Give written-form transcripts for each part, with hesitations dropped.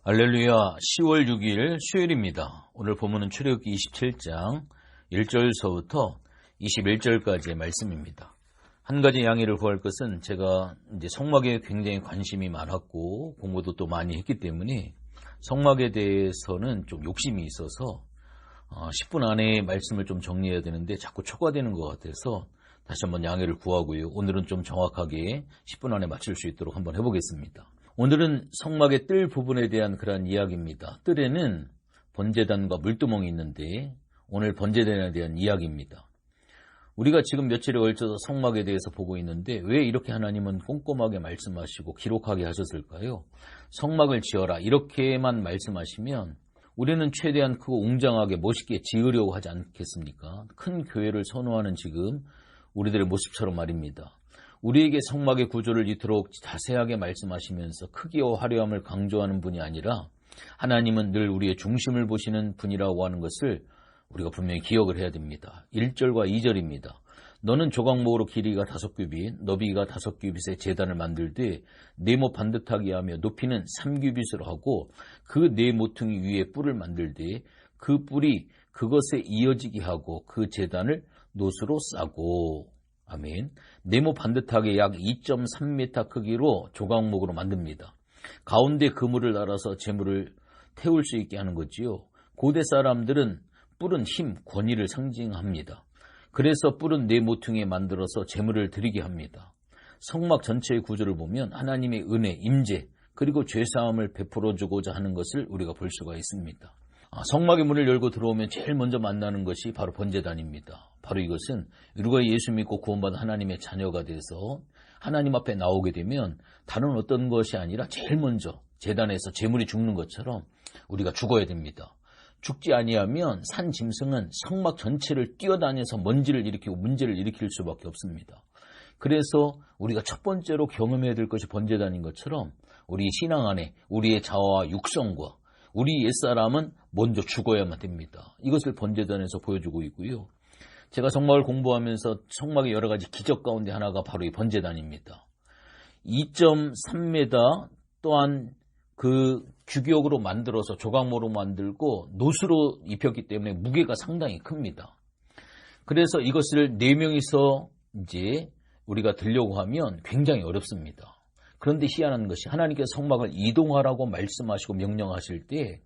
할렐루야. 10월 6일 수요일입니다. 오늘 본문은 출애굽기 27장 1절서부터 21절까지의 말씀입니다. 한 가지 양해를 구할 것은 제가 이제 성막에 굉장히 관심이 많았고 공부도 또 많이 했기 때문에 성막에 대해서는 좀 욕심이 있어서 10분 안에 말씀을 좀 정리해야 되는데 자꾸 초과되는 것 같아서 다시 한번 양해를 구하고요. 오늘은 좀 정확하게 10분 안에 맞출 수 있도록 한번 해보겠습니다. 오늘은 성막의 뜰 부분에 대한 그런 이야기입니다. 뜰에는 번제단과 물두멍이 있는데 오늘 번제단에 대한 이야기입니다. 우리가 지금 며칠에 걸쳐서 성막에 대해서 보고 있는데 왜 이렇게 하나님은 꼼꼼하게 말씀하시고 기록하게 하셨을까요? 성막을 지어라 이렇게만 말씀하시면 우리는 최대한 크고 웅장하게 멋있게 지으려고 하지 않겠습니까? 큰 교회를 선호하는 지금 우리들의 모습처럼 말입니다. 우리에게 성막의 구조를 이토록 자세하게 말씀하시면서 크기와 화려함을 강조하는 분이 아니라 하나님은 늘 우리의 중심을 보시는 분이라고 하는 것을 우리가 분명히 기억을 해야 됩니다. 1절과 2절입니다. 너는 조각목으로 길이가 5규빗, 너비가 5규빗의 제단을 만들되 네모 반듯하게 하며 높이는 3규빗으로 하고 그 네 모퉁이 위에 뿔을 만들되 그 뿔이 그것에 이어지게 하고 그 제단을 노수로 싸고 아멘. 네모 반듯하게 약 2.3m 크기로 조각목으로 만듭니다. 가운데 그물을 달아서 재물을 태울 수 있게 하는 거지요. 고대 사람들은 뿔은 힘, 권위를 상징합니다. 그래서 뿔은 네 모퉁이에 만들어서 재물을 드리게 합니다. 성막 전체의 구조를 보면 하나님의 은혜, 임재, 그리고 죄사함을 베풀어주고자 하는 것을 우리가 볼 수가 있습니다. 성막의 문을 열고 들어오면 제일 먼저 만나는 것이 바로 번제단입니다. 바로 이것은 우리가 예수 믿고 구원받은 하나님의 자녀가 돼서 하나님 앞에 나오게 되면 다른 어떤 것이 아니라 제일 먼저 제단에서 제물이 죽는 것처럼 우리가 죽어야 됩니다. 죽지 아니하면 산 짐승은 성막 전체를 뛰어다녀서 먼지를 일으키고 문제를 일으킬 수밖에 없습니다. 그래서 우리가 첫 번째로 경험해야 될 것이 번제단인 것처럼 우리 신앙 안에 우리의 자아와 육성과 우리 옛사람은 먼저 죽어야만 됩니다. 이것을 번제단에서 보여주고 있고요. 제가 성막을 공부하면서 성막의 여러 가지 기적 가운데 하나가 바로 이 번제단입니다. 2.3m 또한 그 규격으로 만들어서 조각모로 만들고 노수로 입혔기 때문에 무게가 상당히 큽니다. 그래서 이것을 4명이서 이제 우리가 들려고 하면 굉장히 어렵습니다. 그런데 희한한 것이 하나님께서 성막을 이동하라고 말씀하시고 명령하실 때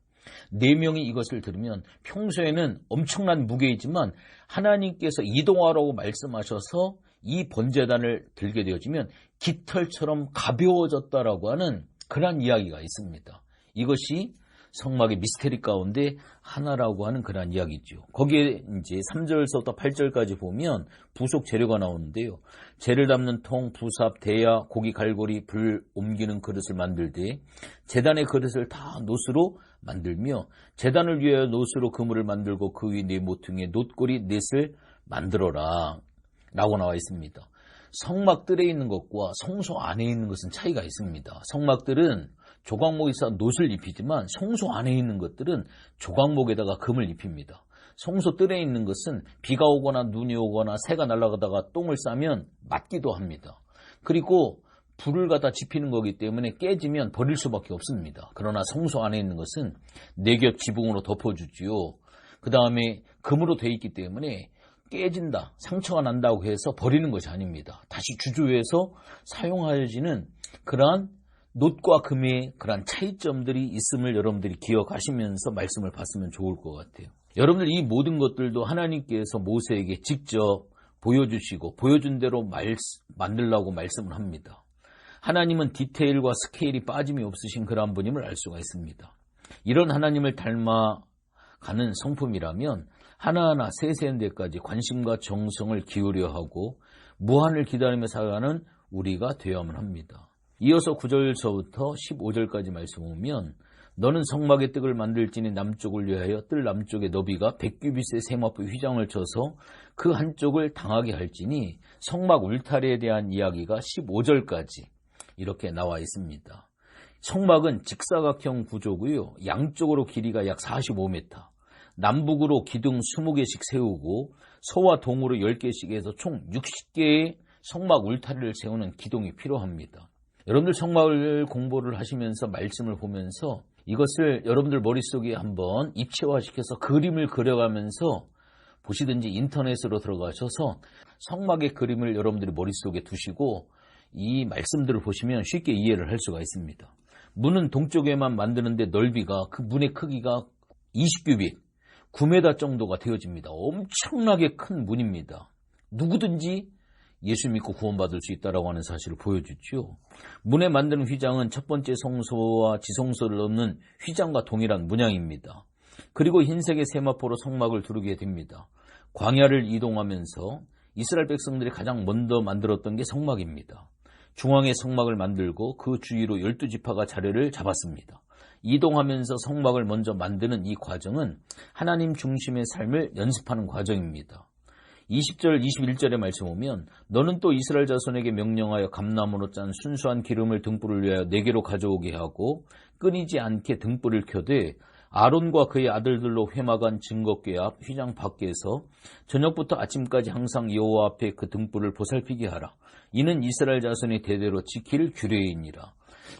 4명이 이것을 들으면 평소에는 엄청난 무게이지만 하나님께서 이동하라고 말씀하셔서 이 번제단을 들게 되어지면 깃털처럼 가벼워졌다라고 하는 그런 이야기가 있습니다. 이것이 성막의 미스테리 가운데 하나라고 하는 그런 이야기죠. 거기에 이제 3절서부터 8절까지 보면 부속 재료가 나오는데요. 재를 담는 통, 부삽, 대야, 고기 갈고리, 불 옮기는 그릇을 만들되 제단의 그릇을 다 노수로 만들며 제단을 위하여 노수로 그물을 만들고 그 위 네 모퉁이에 놋고리 넷을 만들어라 라고 나와 있습니다. 성막들에 있는 것과 성소 안에 있는 것은 차이가 있습니다. 성막들은 조각목에서 놋을 입히지만 성소 안에 있는 것들은 조각목에다가 금을 입힙니다. 성소 뜰에 있는 것은 비가 오거나 눈이 오거나 새가 날아가다가 똥을 싸면 맞기도 합니다. 그리고 불을 갖다 지피는 거기 때문에 깨지면 버릴 수밖에 없습니다. 그러나 성소 안에 있는 것은 내겹 지붕으로 덮어주지요. 그 다음에 금으로 되어 있기 때문에 깨진다, 상처가 난다고 해서 버리는 것이 아닙니다. 다시 주조해서 사용하여지는 그러한 놋과 금의 그러한 차이점들이 있음을 여러분들이 기억하시면서 말씀을 봤으면 좋을 것 같아요. 여러분들 이 모든 것들도 하나님께서 모세에게 직접 보여주시고 보여준 대로 만들라고 말씀을 합니다. 하나님은 디테일과 스케일이 빠짐이 없으신 그러한 분임을 알 수가 있습니다. 이런 하나님을 닮아가는 성품이라면 하나하나 세세한 데까지 관심과 정성을 기울여 하고 무한을 기다리며 살아가는 우리가 되어야만 합니다. 이어서 9절서부터 15절까지 말씀 보면 너는 성막의 뜰을 만들지니 남쪽을 위하여 뜰 남쪽의 너비가 100규빗의 세마포 휘장을 쳐서 그 한쪽을 당하게 할지니 성막 울타리에 대한 이야기가 15절까지 이렇게 나와 있습니다. 성막은 직사각형 구조고요. 양쪽으로 길이가 약 45m, 남북으로 기둥 20개씩 세우고 서와 동으로 10개씩 해서 총 60개의 성막 울타리를 세우는 기둥이 필요합니다. 여러분들 성막을 공부를 하시면서 말씀을 보면서 이것을 여러분들 머릿속에 한번 입체화시켜서 그림을 그려가면서 보시든지 인터넷으로 들어가셔서 성막의 그림을 여러분들이 머릿속에 두시고 이 말씀들을 보시면 쉽게 이해를 할 수가 있습니다. 문은 동쪽에만 만드는데 넓이가 그 문의 크기가 20규빗, 9m 정도가 되어집니다. 엄청나게 큰 문입니다. 누구든지 예수 믿고 구원받을 수 있다라고 하는 사실을 보여주죠. 문에 만드는 휘장은 첫 번째 성소와 지성소를 넣는 휘장과 동일한 문양입니다. 그리고 흰색의 세마포로 성막을 두르게 됩니다. 광야를 이동하면서 이스라엘 백성들이 가장 먼저 만들었던 게 성막입니다. 중앙에 성막을 만들고 그 주위로 12지파가 자리를 잡았습니다. 이동하면서 성막을 먼저 만드는 이 과정은 하나님 중심의 삶을 연습하는 과정입니다. 20절, 21절의 말씀 보면 너는 또 이스라엘 자손에게 명령하여 감나무로 짠 순수한 기름을 등불을 위하여 네개로 가져오게 하고 끊이지 않게 등불을 켜되 아론과 그의 아들들로 회막한 증거궤 앞 휘장 밖에서 저녁부터 아침까지 항상 여호와 앞에 그 등불을 보살피게 하라. 이는 이스라엘 자손이 대대로 지킬 규례이니라.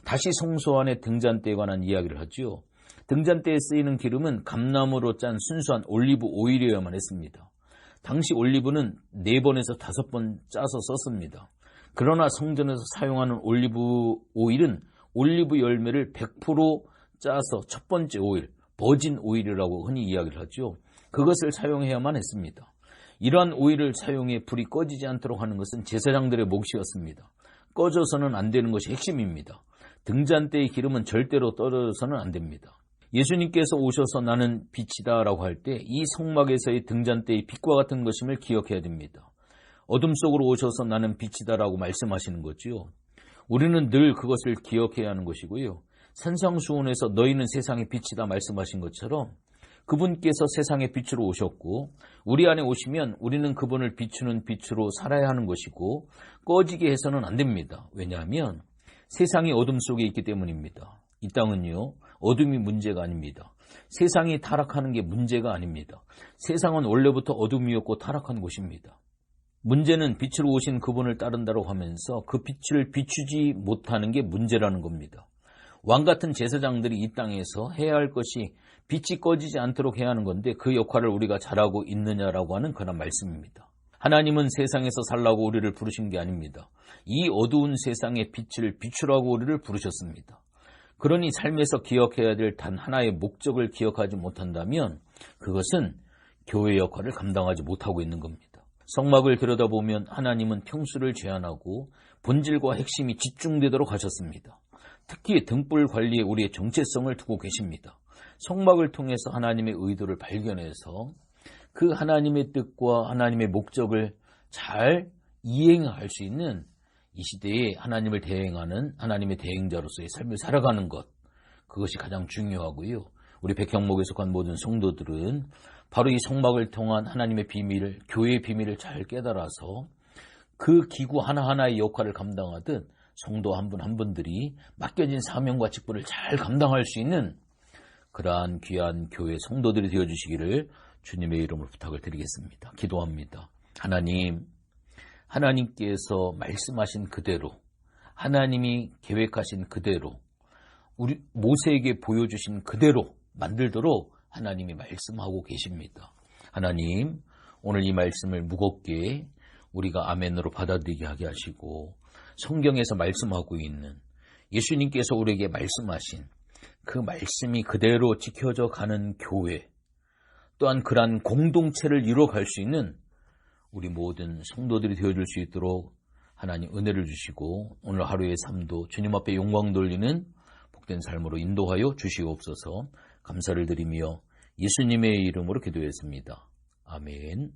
다시 성소 안의 등잔대에 관한 이야기를 하죠. 등잔대에 쓰이는 기름은 감나무로 짠 순수한 올리브 오일이어야만 했습니다. 당시 올리브는 4번에서 5번 짜서 썼습니다. 그러나 성전에서 사용하는 올리브 오일은 올리브 열매를 100% 짜서 첫 번째 오일, 버진 오일이라고 흔히 이야기를 하죠. 그것을 사용해야만 했습니다. 이러한 오일을 사용해 불이 꺼지지 않도록 하는 것은 제사장들의 몫이었습니다. 꺼져서는 안 되는 것이 핵심입니다. 등잔대의 기름은 절대로 떨어져서는 안 됩니다. 예수님께서 오셔서 나는 빛이다 라고 할 때 이 성막에서의 등잔대의 빛과 같은 것임을 기억해야 됩니다. 어둠 속으로 오셔서 나는 빛이다 라고 말씀하시는 거죠. 우리는 늘 그것을 기억해야 하는 것이고요. 산상수훈에서 너희는 세상의 빛이다 말씀하신 것처럼 그분께서 세상의 빛으로 오셨고 우리 안에 오시면 우리는 그분을 비추는 빛으로 살아야 하는 것이고 꺼지게 해서는 안 됩니다. 왜냐하면 세상이 어둠 속에 있기 때문입니다. 이 땅은요, 어둠이 문제가 아닙니다. 세상이 타락하는 게 문제가 아닙니다. 세상은 원래부터 어둠이었고 타락한 곳입니다. 문제는 빛으로 오신 그분을 따른다고 하면서 그 빛을 비추지 못하는 게 문제라는 겁니다. 왕같은 제사장들이 이 땅에서 해야 할 것이 빛이 꺼지지 않도록 해야 하는 건데 그 역할을 우리가 잘하고 있느냐라고 하는 그런 말씀입니다. 하나님은 세상에서 살라고 우리를 부르신 게 아닙니다. 이 어두운 세상의 빛을 비추라고 우리를 부르셨습니다. 그러니 삶에서 기억해야 될 단 하나의 목적을 기억하지 못한다면 그것은 교회 역할을 감당하지 못하고 있는 겁니다. 성막을 들여다보면 하나님은 평수를 제한하고 본질과 핵심이 집중되도록 하셨습니다. 특히 등불 관리에 우리의 정체성을 두고 계십니다. 성막을 통해서 하나님의 의도를 발견해서 그 하나님의 뜻과 하나님의 목적을 잘 이행할 수 있는 이 시대에 하나님을 대행하는 하나님의 대행자로서의 삶을 살아가는 것, 그것이 가장 중요하고요. 우리 백향목에 속한 모든 성도들은 바로 이 성막을 통한 하나님의 비밀을, 교회의 비밀을 잘 깨달아서 그 기구 하나하나의 역할을 감당하듯 성도 한 분 한 분들이 맡겨진 사명과 직분을 잘 감당할 수 있는 그러한 귀한 교회 성도들이 되어주시기를 주님의 이름으로 부탁을 드리겠습니다. 기도합니다. 하나님께서 말씀하신 그대로, 하나님이 계획하신 그대로, 우리 모세에게 보여주신 그대로 만들도록 하나님이 말씀하고 계십니다. 하나님, 오늘 이 말씀을 무겁게 우리가 아멘으로 받아들이게 하게 하시고 성경에서 말씀하고 있는 예수님께서 우리에게 말씀하신 그 말씀이 그대로 지켜져 가는 교회, 또한 그러한 공동체를 이루어갈 수 있는 우리 모든 성도들이 되어줄 수 있도록 하나님 은혜를 주시고 오늘 하루의 삶도 주님 앞에 영광 돌리는 복된 삶으로 인도하여 주시옵소서. 감사를 드리며 예수님의 이름으로 기도했습니다. 아멘.